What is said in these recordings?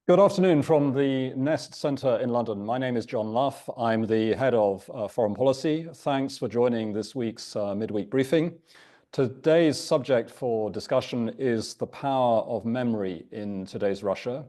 Good afternoon from the Nest Centre in London. My name is John Lough. I'm the head of foreign policy. Thanks for joining this week's midweek briefing. Today's subject for discussion is the power of memory in today's Russia.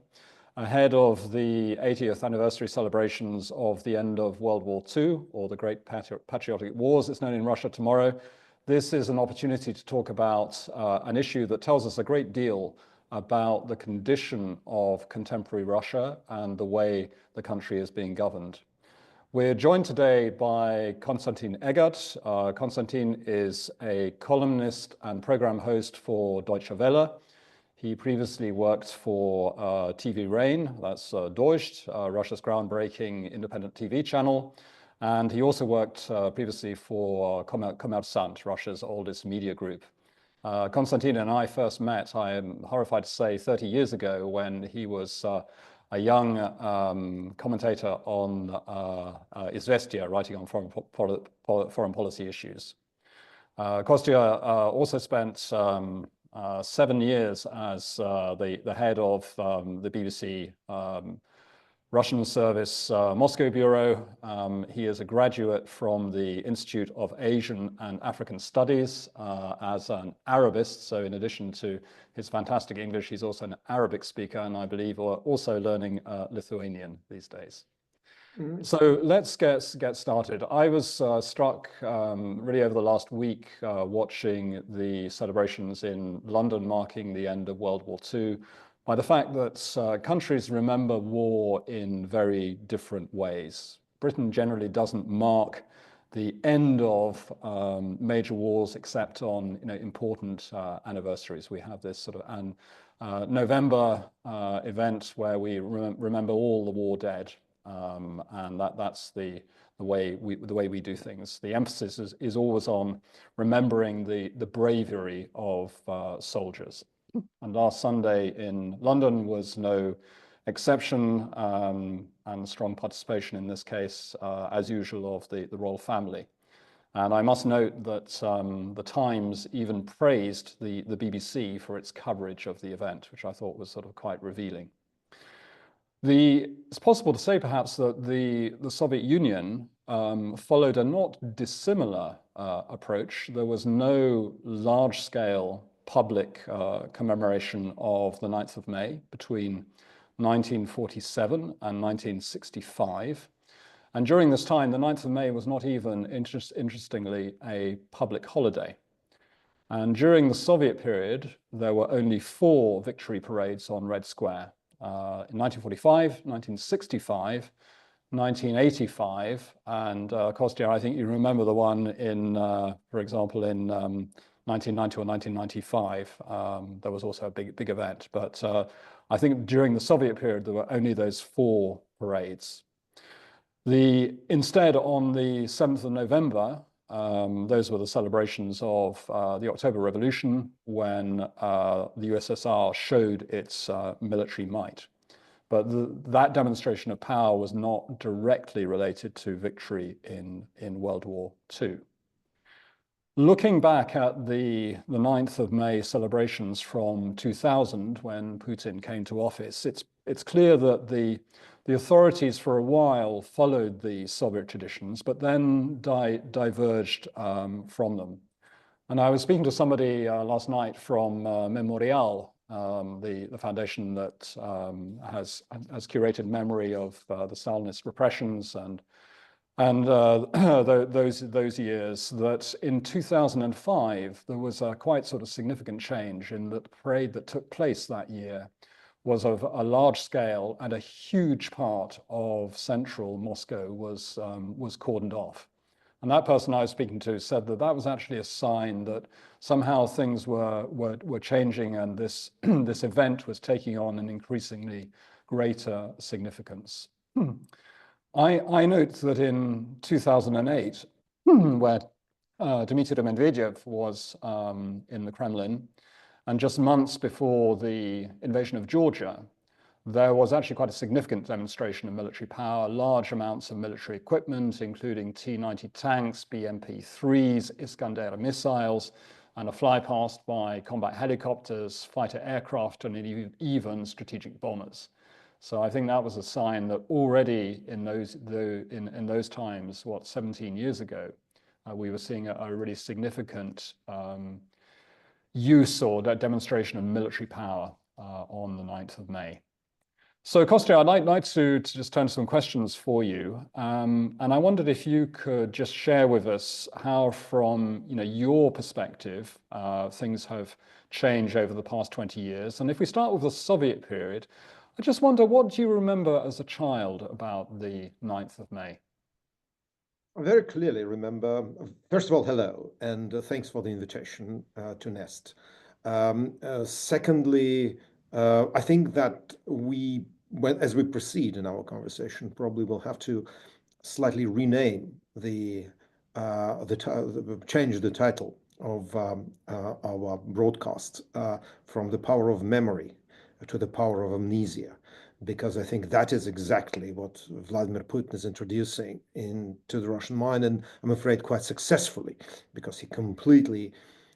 Ahead of the 80th anniversary celebrations of the end of World War II, or the Great Patriotic Wars, it's known in Russia tomorrow, this is an opportunity to talk about an issue that tells us a great deal about the condition of contemporary Russia and the way the country is being governed. We're joined today by Konstantin Eggert. Konstantin is a columnist and program host for Deutsche Welle. He previously worked for TV Rain, that's Deutsche, Russia's groundbreaking independent TV channel. And he also worked previously for Kommersant, Russia's oldest media group. Konstantin and I first met, I am horrified to say, 30 years ago when he was a young commentator on Izvestia, writing on foreign policy issues. Kostya also spent 7 years as the head of the BBC Russian Service Moscow Bureau. He is a graduate from the Institute of Asian and African Studies as an Arabist. So in addition to his fantastic English, he's also an Arabic speaker, and I believe also learning Lithuanian these days. So let's get started. I was struck really over the last week watching the celebrations in London marking the end of World War II by the fact that countries remember war in very different ways. Britain generally doesn't mark the end of major wars except on important anniversaries. We have this sort of November event where we remember all the war dead, and that's the way we do things. The emphasis is always on remembering the bravery of soldiers. And last Sunday in London was no exception, and strong participation in this case, as usual, of the royal family. And I must note that the Times even praised the BBC for its coverage of the event, which I thought was sort of quite revealing. It's possible to say perhaps that the Soviet Union followed a not dissimilar approach. There was no large-scale public commemoration of the 9th of May between 1947 and 1965. And during this time, the 9th of May was not even, interestingly, a public holiday. And during the Soviet period, there were only 4 victory parades on Red Square. In 1945, 1965, 1985, and Kostya, I think you remember the one in, for example, in 1990 or 1995, there was also a big event. But I think during the Soviet period, there were only those 4 parades. Instead, on the 7th of November, those were the celebrations of the October Revolution, when the USSR showed its military might. But that demonstration of power was not directly related to victory in World War II. Looking back at the 9th of May celebrations from 2000, when Putin came to office, it's clear that the authorities for a while followed the Soviet traditions, but then diverged from them. And I was speaking to somebody last night from Memorial, the foundation that has curated memory of the Stalinist repressions and those years, that in 2005, there was a quite sort of significant change in that the parade that took place that year was of a large scale, and a huge part of central Moscow was cordoned off. And that person I was speaking to said that that was actually a sign that somehow things were changing, and this event was taking on an increasingly greater significance. I note that in 2008, where Dmitry Medvedev was in the Kremlin, and just months before the invasion of Georgia, there was actually quite a significant demonstration of military power, large amounts of military equipment, including T-90 tanks, BMP-3s, Iskander missiles, and a flypast by combat helicopters, fighter aircraft, and even strategic bombers. So I think that was a sign that already in those times, 17 years ago, we were seeing a really significant use or demonstration of military power on the 9th of May. So Kostya, I'd like to just turn to some questions for you. And I wondered if you could just share with us how, from your perspective, things have changed over the past 20 years. And if we start with the Soviet period, I just wonder, what do you remember as a child about the 9th of May? I very clearly remember, first of all, hello, and thanks for the invitation to Nest. Secondly, I think that as we proceed in our conversation, probably will have to slightly rename change the title of our broadcast from the power of memory to the power of amnesia, because I think that is exactly what Vladimir Putin is introducing into the Russian mind, and I'm afraid quite successfully, because he completely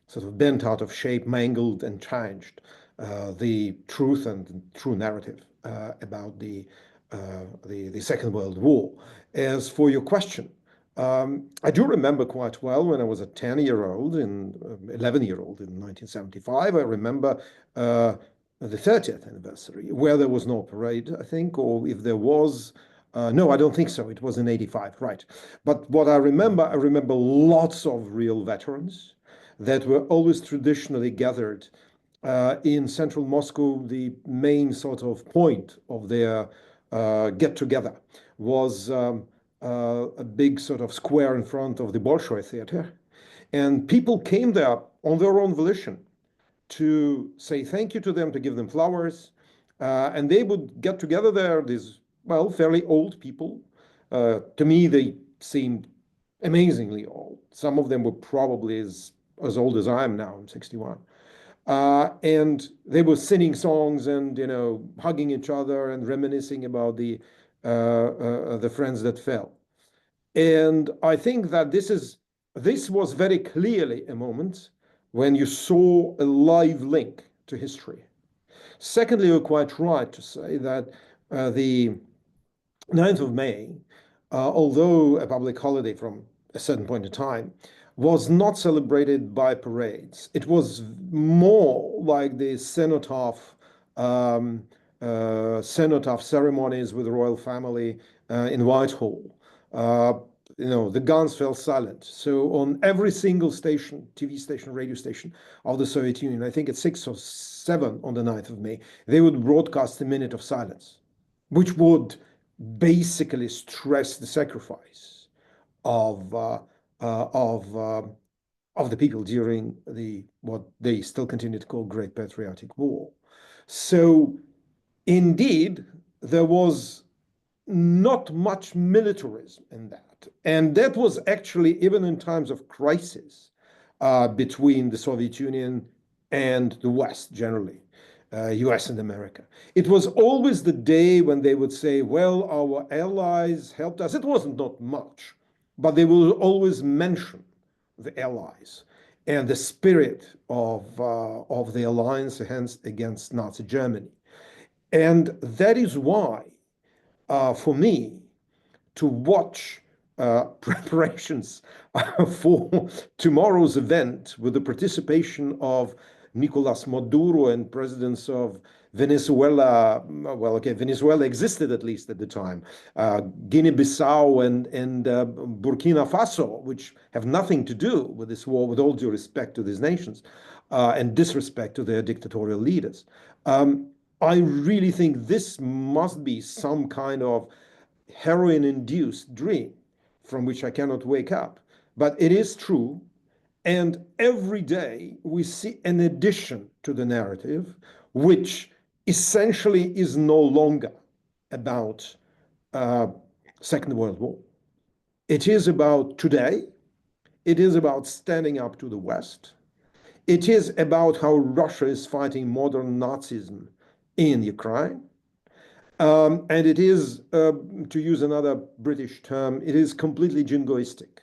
sort of bent out of shape, mangled and changed the truth and true narrative about the Second World War. As for your question, I do remember quite well when I was a 11-year-old in 1975. I remember the 30th anniversary, where there was no parade, I think, or if there was, no, I don't think so. It was in 85, right. But what I remember lots of real veterans that were always traditionally gathered in central Moscow. The main sort of point of their get-together was a big sort of square in front of the Bolshoi Theater. And people came there on their own volition to say thank you to them, to give them flowers. And they would get together there, these, well, fairly old people. To me, they seemed amazingly old. Some of them were probably as old as I am now. I'm 61. And they were singing songs and, hugging each other and reminiscing about the friends that fell. And I think that this was very clearly a moment when you saw a live link to history. Secondly, you're quite right to say that the 9th of May, although a public holiday from a certain point in time, was not celebrated by parades. It was more like the cenotaph ceremonies with the royal family in Whitehall. The guns fell silent. So on every single station, TV station, radio station of the Soviet Union, I think at 6 or 7 on the 9th of May, they would broadcast a minute of silence, which would basically stress the sacrifice of the people during what they still continue to call Great Patriotic War. So indeed, there was not much militarism in that. And that was actually, even in times of crisis between the Soviet Union and the West generally, US and America, it was always the day when they would say, well, our allies helped us. It wasn't not much, but they will always mention the allies and the spirit of the alliance against Nazi Germany. And that is why, for me, to watch preparations for tomorrow's event with the participation of Nicolas Maduro and presidents of Venezuela, well, okay, Venezuela existed at least at the time, Guinea-Bissau and Burkina Faso, which have nothing to do with this war, with all due respect to these nations and disrespect to their dictatorial leaders. I really think this must be some kind of heroin-induced dream from which I cannot wake up. But it is true. And every day we see an addition to the narrative, which essentially is no longer about Second World War. It is about today. It is about standing up to the West. It is about how Russia is fighting modern Nazism in Ukraine. And it is, to use another British term, it is completely jingoistic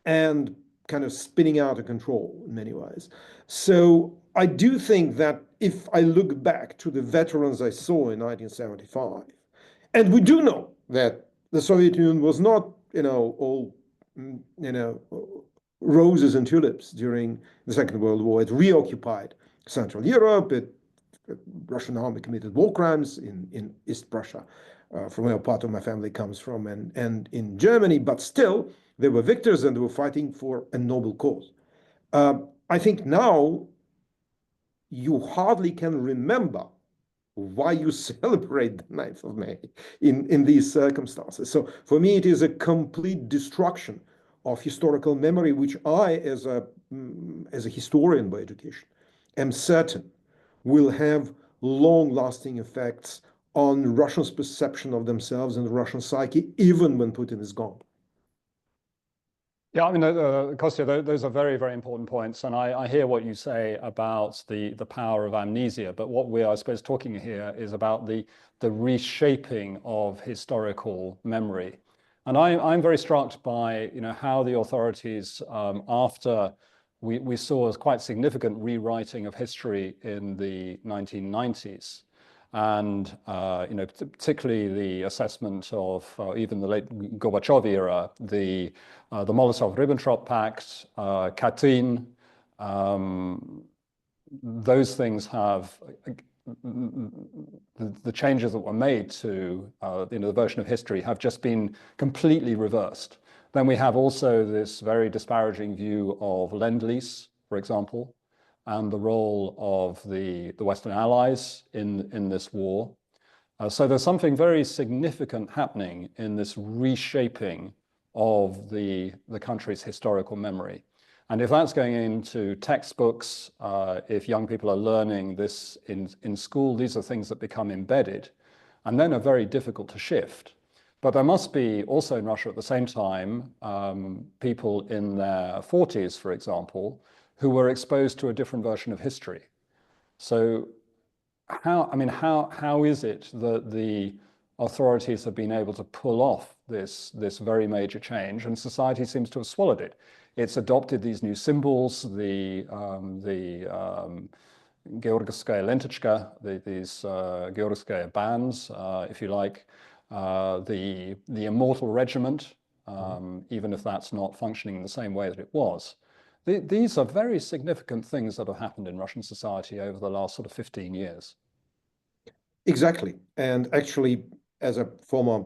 and kind of spinning out of control in many ways. So I do think that if I look back to the veterans I saw in 1975, and we do know that the Soviet Union was not, all, roses and tulips during the Second World War. It reoccupied Central Europe. Russian army committed war crimes in East Prussia, from where part of my family comes from, and in Germany, but still, they were victors and they were fighting for a noble cause. I think now you hardly can remember why you celebrate the 9th of May in these circumstances. So for me, it is a complete destruction of historical memory, which I, as a historian by education, am certain will have long-lasting effects on Russians' perception of themselves and the Russian psyche, even when Putin is gone. Yeah, I mean, Kostya, those are very, very important points. And I hear what you say about the power of amnesia. But what we are, I suppose, talking here is about the reshaping of historical memory. And I'm very struck by, how the authorities, after we saw a quite significant rewriting of history in the 1990s, and particularly the assessment of even the late Gorbachev era, the Molotov-Ribbentrop Pact, Katyn, those things have the changes that were made to the version of history have just been completely reversed. Then we have also this very disparaging view of Lend-Lease, for example, and the role of the Western allies in this war. So there's something very significant happening in this reshaping of the country's historical memory. And if that's going into textbooks, if young people are learning this in school, these are things that become embedded and then are very difficult to shift. But there must be also in Russia at the same time, people in their 40s, for example, who were exposed to a different version of history. So how is it that the authorities have been able to pull off this very major change, and society seems to have swallowed it? It's adopted these new symbols, the Georgskaya lentочка, these Georgskaya bands, if you like, the immortal regiment, even if that's not functioning in the same way that it was. These are very significant things that have happened in Russian society over the last sort of 15 years. Exactly. And actually, as a former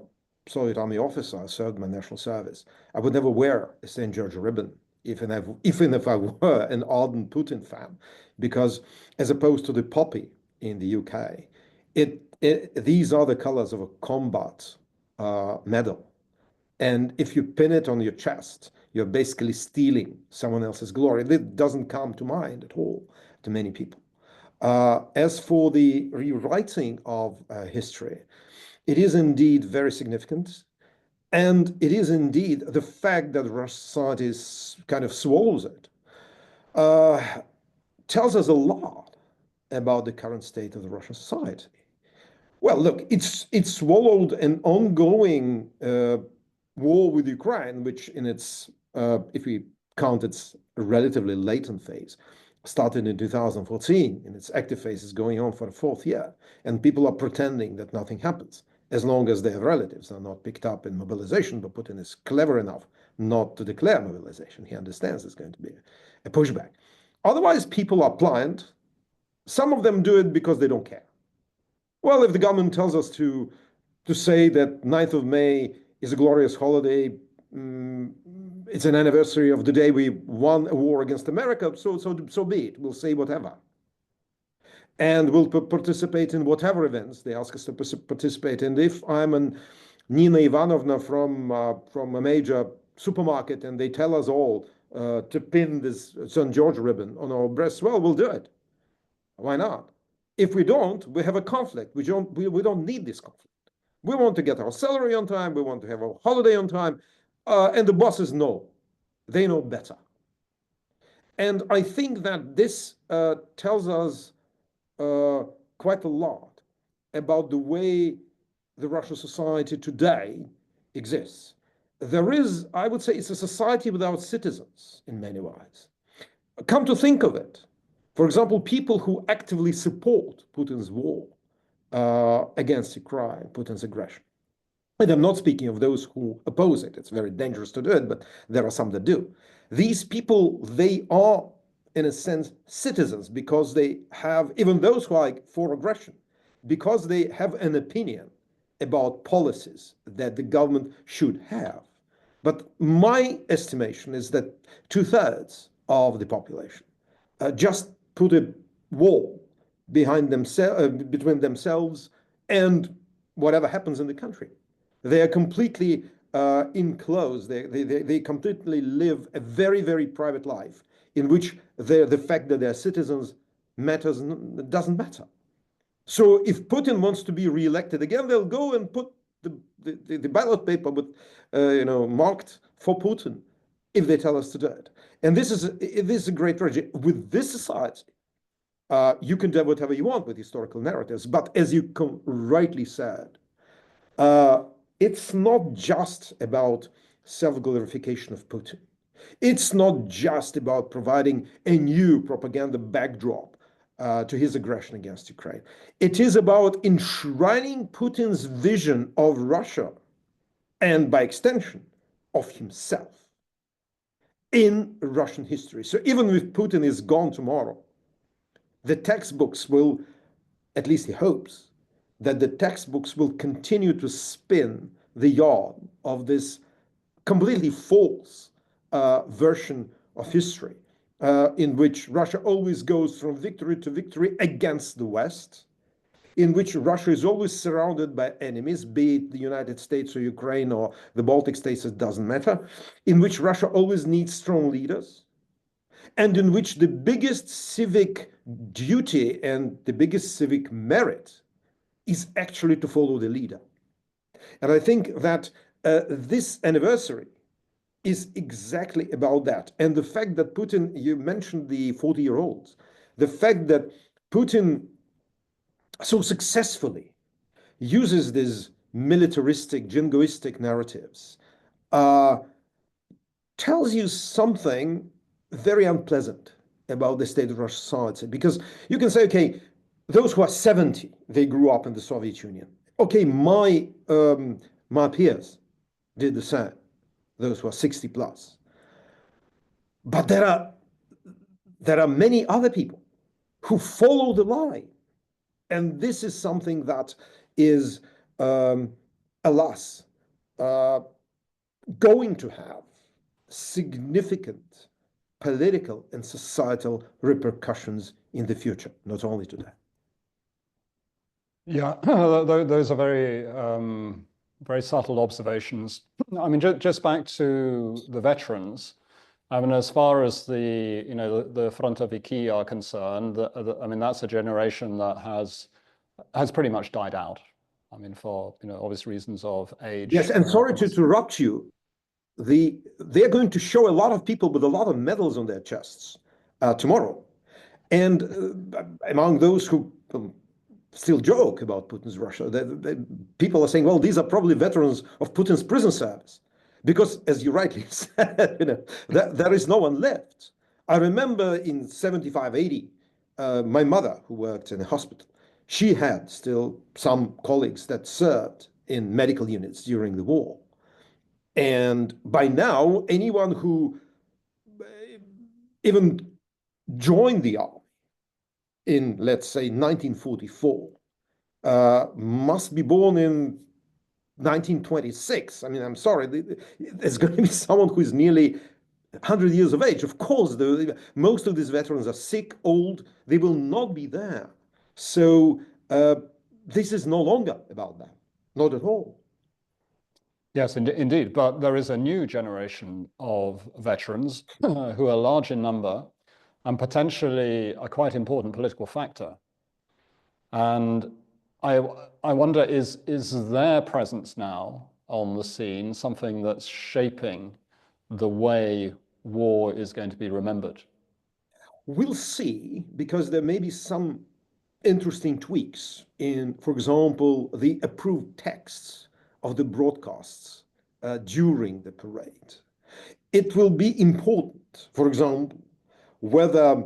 Soviet Army officer, I served my national service. I would never wear a St. George ribbon, even if I were an ardent Putin fan, because as opposed to the poppy in the UK, these are the colors of a combat medal. And if you pin it on your chest, you're basically stealing someone else's glory. That doesn't come to mind at all to many people. As for the rewriting of history, it is indeed very significant. And it is indeed the fact that Russian society kind of swallows it, tells us a lot about the current state of the Russian society. Well, look, it's swallowed an ongoing war with Ukraine, which in its, if we count its relatively latent phase, started in 2014, and its active phase is going on for the 4th year. And people are pretending that nothing happens, as long as their relatives are not picked up in mobilization. But Putin is clever enough not to declare mobilization. He understands there's going to be a pushback. Otherwise, people are pliant. Some of them do it because they don't care. Well, if the government tells us to say that 9th of May is a glorious holiday, it's an anniversary of the day we won a war against America, so be it. We'll say whatever. And we'll participate in whatever events they ask us to participate in. If I'm an Nina Ivanovna from a major supermarket and they tell us all to pin this St. George ribbon on our breasts, well, we'll do it. Why not? If we don't, we have a conflict. We don't need this conflict. We want to get our salary on time. We want to have our holiday on time. And the bosses know. They know better. And I think that this tells us quite a lot about the way the Russian society today exists. There is, I would say, it's a society without citizens in many ways. Come to think of it, For example, people who actively support Putin's war against Ukraine, Putin's aggression. And I'm not speaking of those who oppose it. It's very dangerous to do it, but there are some that do. These people, they are, in a sense, citizens because they have, even those who are for aggression, because they have an opinion about policies that the government should have. But my estimation is that 2/3 of the population just put a wall between themselves and whatever happens in the country. They are completely enclosed. They completely live a very, very private life in which the fact that they're citizens doesn't matter. So if Putin wants to be reelected again, they'll go and put the ballot paper with, marked for Putin if they tell us to do it. And this is a great tragedy. With this society, you can do whatever you want with historical narratives. But as you rightly said, it's not just about self-glorification of Putin. It's not just about providing a new propaganda backdrop to his aggression against Ukraine. It is about enshrining Putin's vision of Russia and, by extension, of himself in Russian history. So even if Putin is gone tomorrow, the textbooks will, at least he hopes, that the textbooks will continue to spin the yarn of this completely false version of history, in which Russia always goes from victory to victory against the West, in which Russia is always surrounded by enemies, be it the United States or Ukraine or the Baltic states, it doesn't matter, in which Russia always needs strong leaders, and in which the biggest civic duty and the biggest civic merit is actually to follow the leader. And I think that this anniversary is exactly about that. And the fact that Putin, you mentioned the 40-year-olds, the fact that Putin so successfully uses these militaristic, jingoistic narratives tells you something very unpleasant about the state of Russian society. Because you can say, okay, those who are 70, they grew up in the Soviet Union. Okay, my peers did the same, those who are 60 plus. But there are many other people who follow the line. And this is something that is, alas, going to have significant political and societal repercussions in the future, not only today. Yeah, those are very, very subtle observations. I mean, just back to the veterans. I mean, as far as the frontoviki are concerned, I mean, that's a generation that has pretty much died out. I mean, for obvious reasons of age. Yes, and sorry to interrupt you. They're going to show a lot of people with a lot of medals on their chests tomorrow, and among those who still joke about Putin's Russia, people are saying, well, these are probably veterans of Putin's prison service. Because, as you rightly said, there is no one left. I remember in 75, 80, my mother, who worked in a hospital, she had still some colleagues that served in medical units during the war. And by now, anyone who even joined the army in, let's say, 1944, must be born in 1926. I mean, I'm sorry, there's going to be someone who is nearly 100 years of age. Of course, most of these veterans are sick, old, they will not be there. So this is no longer about that, not at all. Yes, indeed. But there is a new generation of veterans who are large in number and potentially a quite important political factor. And I wonder, is their presence now on the scene something that's shaping the way war is going to be remembered? We'll see, because there may be some interesting tweaks in, for example, the approved texts of the broadcasts during the parade. It will be important, for example, whether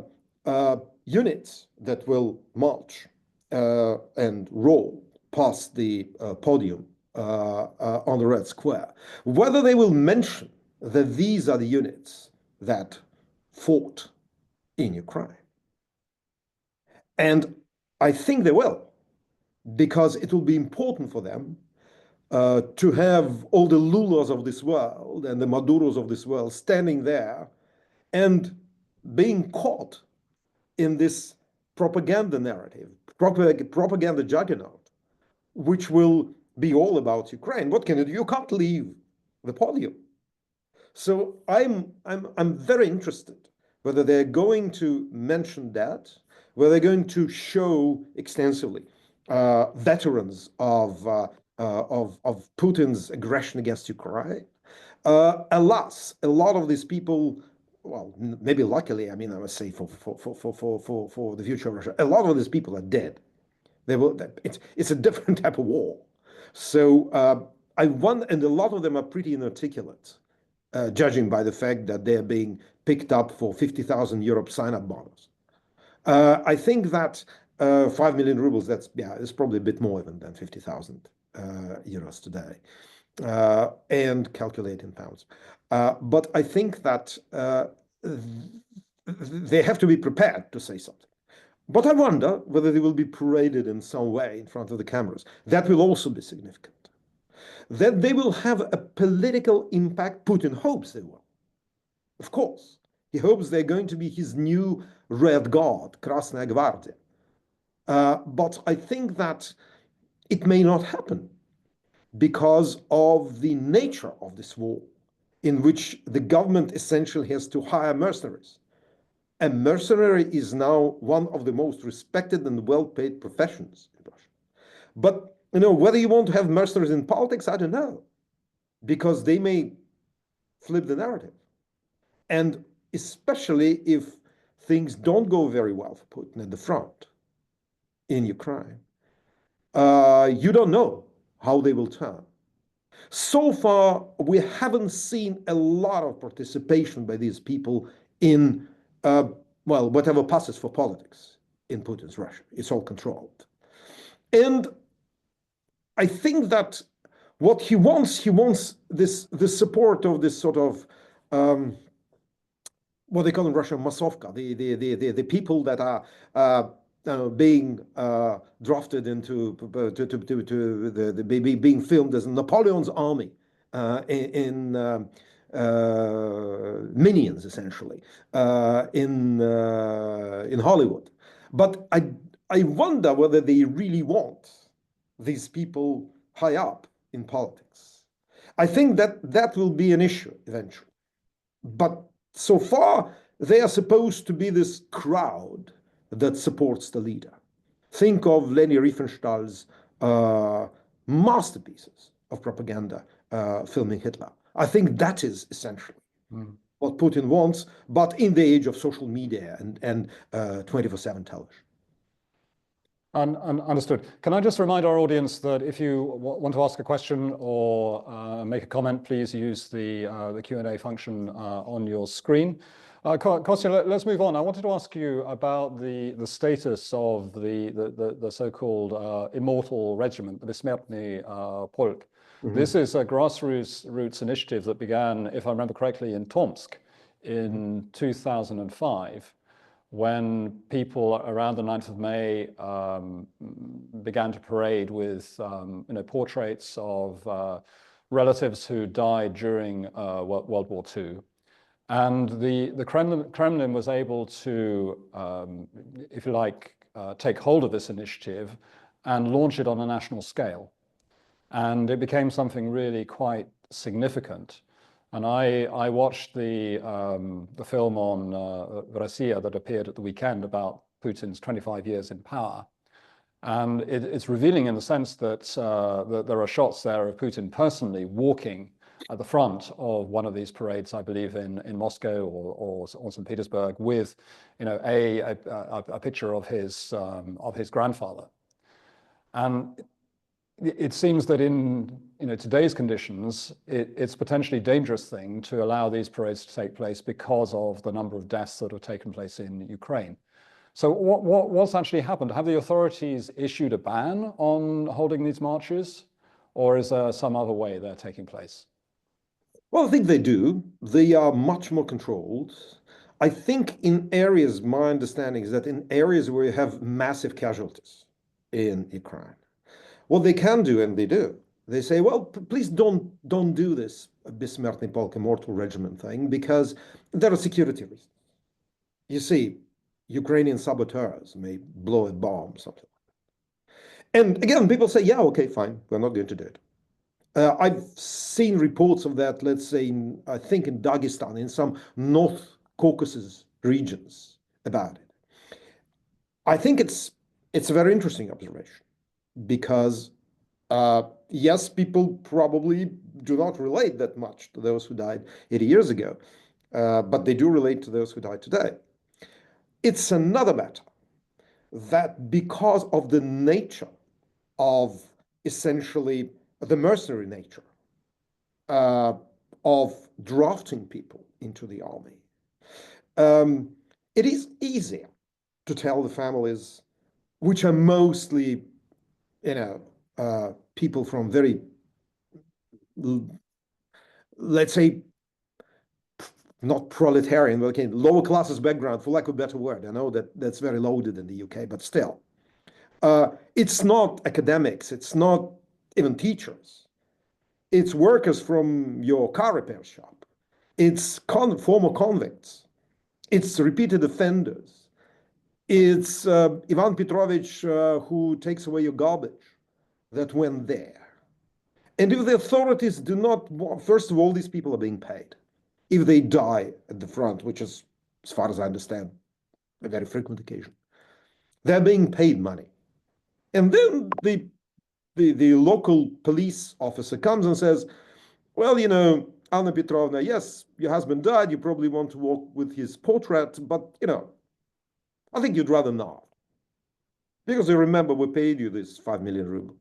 units that will march and roll past the podium on the Red Square, whether they will mention that these are the units that fought in Ukraine. And I think they will, because it will be important for them to have all the Loughs of this world and the Maduros of this world standing there and being caught in this propaganda narrative, propaganda juggernaut, which will be all about Ukraine. What can you do? You can't leave the podium. So I'm very interested whether they're going to mention that, whether they're going to show extensively veterans of Putin's aggression against Ukraine. Alas, a lot of these people, well, maybe luckily, I mean, I must say for the future of Russia, a lot of these people are dead. It's a different type of war. So I wonder, and a lot of them are pretty inarticulate, judging by the fact that they're being picked up for 50,000 euro sign-up bonus. I think that 5 million rubles, it's probably a bit more than 50,000 euros today, and calculate in pounds. But I think that they have to be prepared to say something. But I wonder whether they will be paraded in some way in front of the cameras. That will also be significant. That they will have a political impact, Putin hopes they will. Of course, he hopes they're going to be his new Red Guard, Krasnaya Gvardia. But I think that it may not happen because of the nature of this war, in which the government essentially has to hire mercenaries. A mercenary is now one of the most respected and well-paid professions in Russia. But whether you want to have mercenaries in politics, I don't know, because they may flip the narrative. And especially if things don't go very well for Putin at the front in Ukraine, you don't know how they will turn. So far, we haven't seen a lot of participation by these people in, whatever passes for politics in Putin's Russia. It's all controlled. And I think that what he wants the support of this sort of, what they call in Russia, massovka, the people that are being drafted into being filmed as Napoleon's army in minions, essentially, in Hollywood. But I wonder whether they really want these people high up in politics. I think that will be an issue eventually. But so far, they are supposed to be this crowd that supports the leader. Think of Leni Riefenstahl's masterpieces of propaganda filming Hitler. I think that is essentially what Putin wants, but in the age of social media and 24/7 television. Understood. Can I just remind our audience that if you want to ask a question or make a comment, please use the Q&A function on your screen. Kostya, let's move on. I wanted to ask you about the status of the so-called immortal regiment, the Besmertny Polk. This is a grassroots initiative that began, if I remember correctly, in Tomsk in 2005. When people around the 9th of May began to parade with portraits of relatives who died during World War II. And the Kremlin was able to, if you like, take hold of this initiative and launch it on a national scale. And it became something really quite significant. And I watched the film on Russia that appeared at the weekend about Putin's 25 years in power. And it's revealing in the sense that, that there are shots there of Putin personally walking at the front of one of these parades, I believe in Moscow or St. Petersburg, with a picture of his grandfather. And it seems that in today's conditions, it's potentially a dangerous thing to allow these parades to take place because of the number of deaths that have taken place in Ukraine. So what's actually happened? Have the authorities issued a ban on holding these marches, or is there some other way they're taking place? Well, I think they do. They are much more controlled. I think in areas, my understanding is that in areas where you have massive casualties in Ukraine, what they can do, and they do, they say, well, please don't do this Besmertny Polk, immortal regiment thing, because there are security reasons. You see, Ukrainian saboteurs may blow a bomb, something. And again, people say, yeah, okay, fine, we're not going to do it. I've seen reports of that, let's say, I think in Dagestan, in some North Caucasus regions about it. I think it's a very interesting observation because, yes, people probably do not relate that much to those who died 80 years ago, but they do relate to those who died today. It's another matter that because of the nature of essentially the mercenary nature uh, of drafting people into the army, it is easier to tell the families, which are mostly, people from very, let's say, not proletarian, but okay, lower classes background, for lack of a better word. I know that that's very loaded in the UK, but still. It's not academics, it's not even teachers. It's workers from your car repair shop. It's former convicts. It's repeated offenders. It's Ivan Petrovich who takes away your garbage that went there. And if the authorities do not, first of all, these people are being paid. If they die at the front, which is, as far as I understand, a very frequent occasion, they're being paid money. And then the local police officer comes and says, well, Anna Petrovna, yes, your husband died. You probably want to walk with his portrait, but, I think you'd rather not. Because you remember we paid you this 5 million rubles.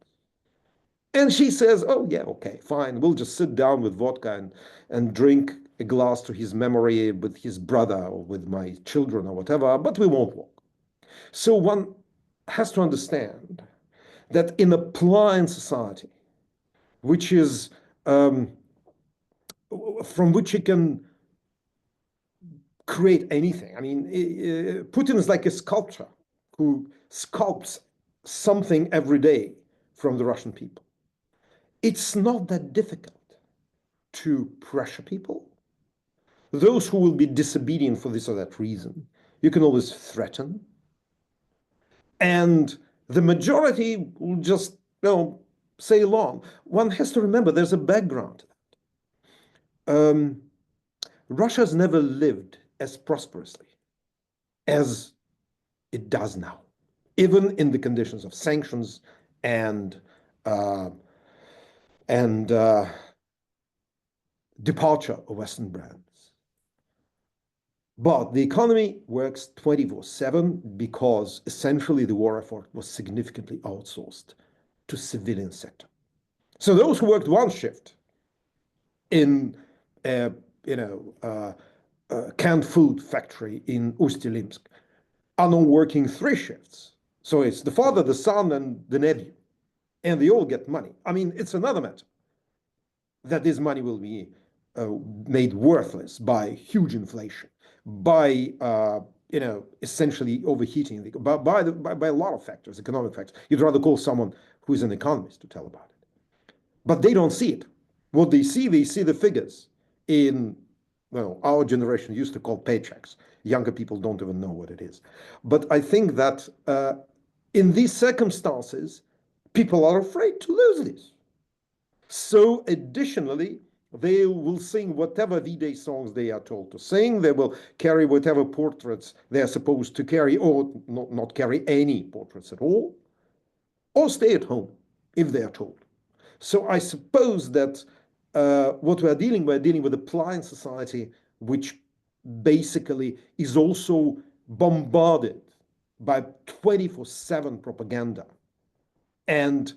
And she says, oh, yeah, okay, fine. We'll just sit down with vodka and drink a glass to his memory with his brother or with my children or whatever, but we won't walk. So one has to understand that in a pliant society, which is from which you can create anything. I mean, Putin is like a sculptor who sculpts something every day from the Russian people. It's not that difficult to pressure people. Those who will be disobedient for this or that reason, you can always threaten. And the majority will just, say along. One has to remember there's a background to that. Russia's never lived as prosperously as it does now, even in the conditions of sanctions and uh, and departure of Western brands. But the economy works 24/7 because essentially the war effort was significantly outsourced to civilian sector. So those who worked one shift in canned food factory in Ust-Ilimsk are now working 3 shifts. So it's the father, the son, and the nephew, and they all get money. I mean, it's another matter that this money will be made worthless by huge inflation, by essentially overheating, by a lot of factors, economic factors. You'd rather call someone who is an economist to tell about it. But they don't see it. What they see the figures in, well, our generation used to call paychecks. Younger people don't even know what it is. But I think that in these circumstances, people are afraid to lose this. So additionally, they will sing whatever V-Day songs they are told to sing. They will carry whatever portraits they're supposed to carry, or not carry any portraits at all, or stay at home if they are told. So I suppose that what we're dealing with a pliant society, which basically is also bombarded by 24/7 propaganda and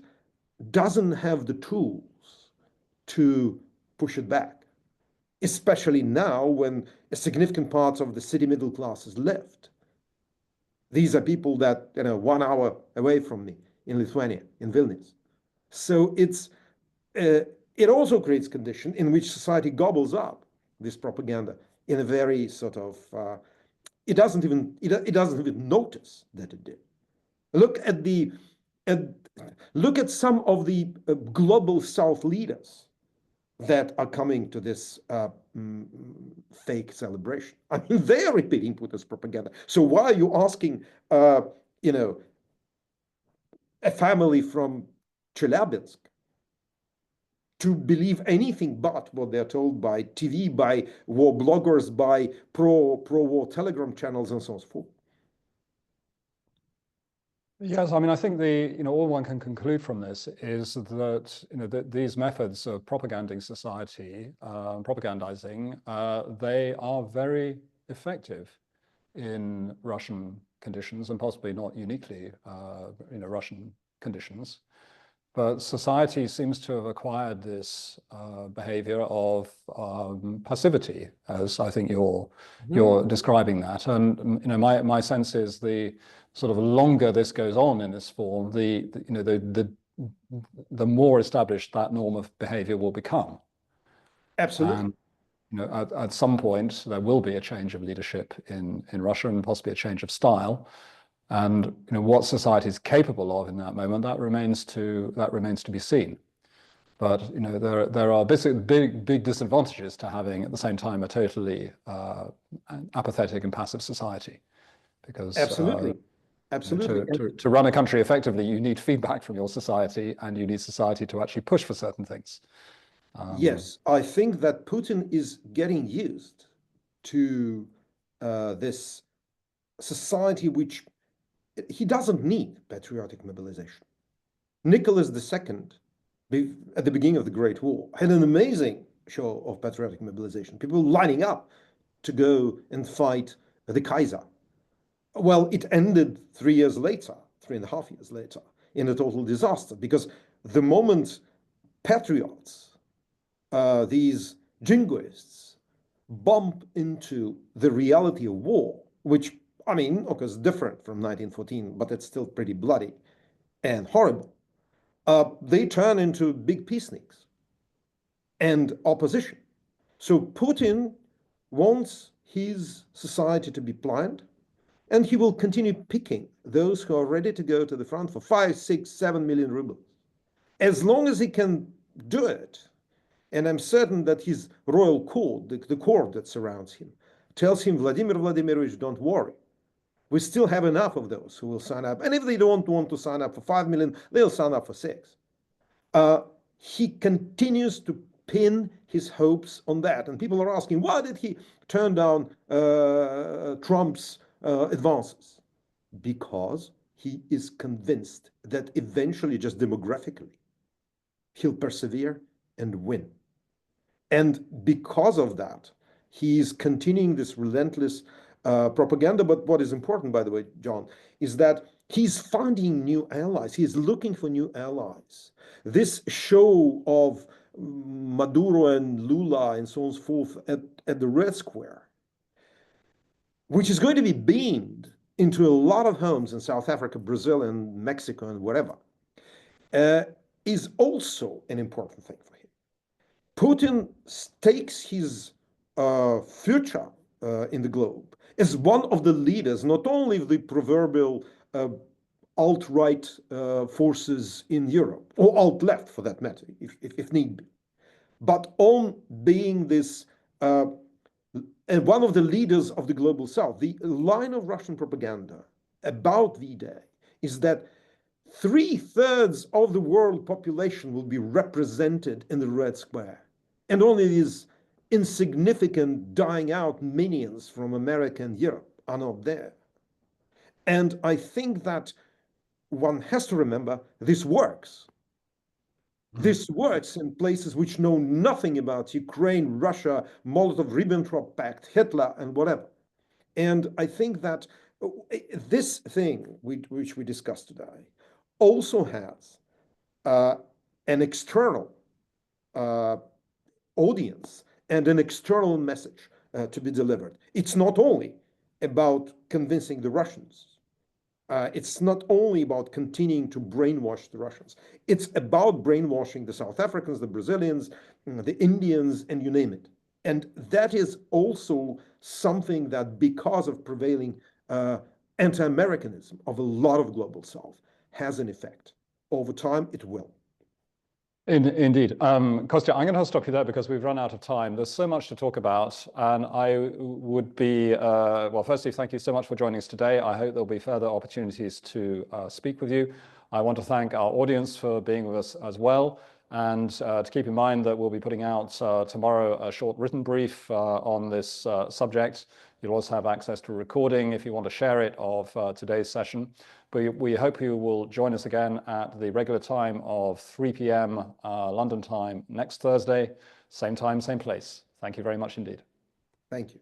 doesn't have the tools to push it back, especially now when a significant part of the city middle class has left. These are people that, 1 hour away from me in Lithuania, in Vilnius. So it also creates condition in which society gobbles up this propaganda in a very sort of it doesn't even notice that it did. Look at the at, look at some of the global South leaders that are coming to this fake celebration. I mean, they are repeating Putin's propaganda. So why are you asking, you know, a family from Chelyabinsk to believe anything but what they're told by TV, by war bloggers, by pro-war Telegram channels, and so on and so forth? Yes, I mean, I think all one can conclude from this is that, that these methods of propaganding society, propagandizing, they are very effective in Russian conditions, and possibly not uniquely, Russian conditions. But society seems to have acquired this behavior of passivity, as I think you're describing that. And my sense is the sort of longer this goes on in this form, the more established that norm of behavior will become. Absolutely. And at some point there will be a change of leadership in Russia, and possibly a change of style. And what society is capable of in that moment, that remains to be seen. But there are big disadvantages to having at the same time a totally apathetic and passive society, because Absolutely. to run a country effectively, you need feedback from your society, and you need society to actually push for certain things. Yes, I think that Putin is getting used to this society which he doesn't need patriotic mobilization. Nicholas II, at the beginning of the Great War, had an amazing show of patriotic mobilization. People lining up to go and fight the Kaiser. Well, it ended 3.5 years later, in a total disaster, because the moment patriots, these jingoists, bump into the reality of war, which, I mean, of course, different from 1914, but it's still pretty bloody and horrible, they turn into big peaceniks and opposition. So Putin wants his society to be pliant, and he will continue picking those who are ready to go to the front for 5, 6, 7 million rubles. As long as he can do it, and I'm certain that his royal court, the court that surrounds him, tells him, Vladimir Vladimirovich, don't worry. We still have enough of those who will sign up. And if they don't want to sign up for 5 million, they'll sign up for 6. He continues to pin his hopes on that. And people are asking, why did he turn down Trump's advances? Because he is convinced that eventually, just demographically, he'll persevere and win. And because of that, he's continuing this relentless propaganda. But what is important, by the way, John, is that he's finding new allies. He's looking for new allies. This show of Maduro and Lough and so on and so forth at the Red Square, which is going to be beamed into a lot of homes in South Africa, Brazil, and Mexico, and wherever, is also an important thing for him. Putin stakes his future in the globe as one of the leaders, not only of the proverbial alt-right forces in Europe, or alt-left for that matter, if need be, but on being this one of the leaders of the global South. The line of Russian propaganda about V-Day is that 3/3 of the world population will be represented in the Red Square, and only these insignificant dying out minions from America and Europe are not there. And I think that one has to remember this works. This works in places which know nothing about Ukraine, Russia, Molotov-Ribbentrop Pact, Hitler, and whatever. And I think that this thing which we discussed today also has an external audience and an external message to be delivered. It's not only about convincing the Russians. It's not only about continuing to brainwash the Russians. It's about brainwashing the South Africans, the Brazilians, the Indians, and you name it. And that is also something that, because of prevailing anti-Americanism of a lot of global South, has an effect. Over time, it will. Indeed. Kostya, I'm going to stop you there because we've run out of time. There's so much to talk about, and I would be, well, firstly, thank you so much for joining us today. I hope there'll be further opportunities to speak with you. I want to thank our audience for being with us as well, and to keep in mind that we'll be putting out tomorrow a short written brief on this subject. You'll also have access to a recording if you want to share it of today's session. But we hope you will join us again at the regular time of 3 p.m. London time next Thursday, same time, same place. Thank you very much indeed. Thank you.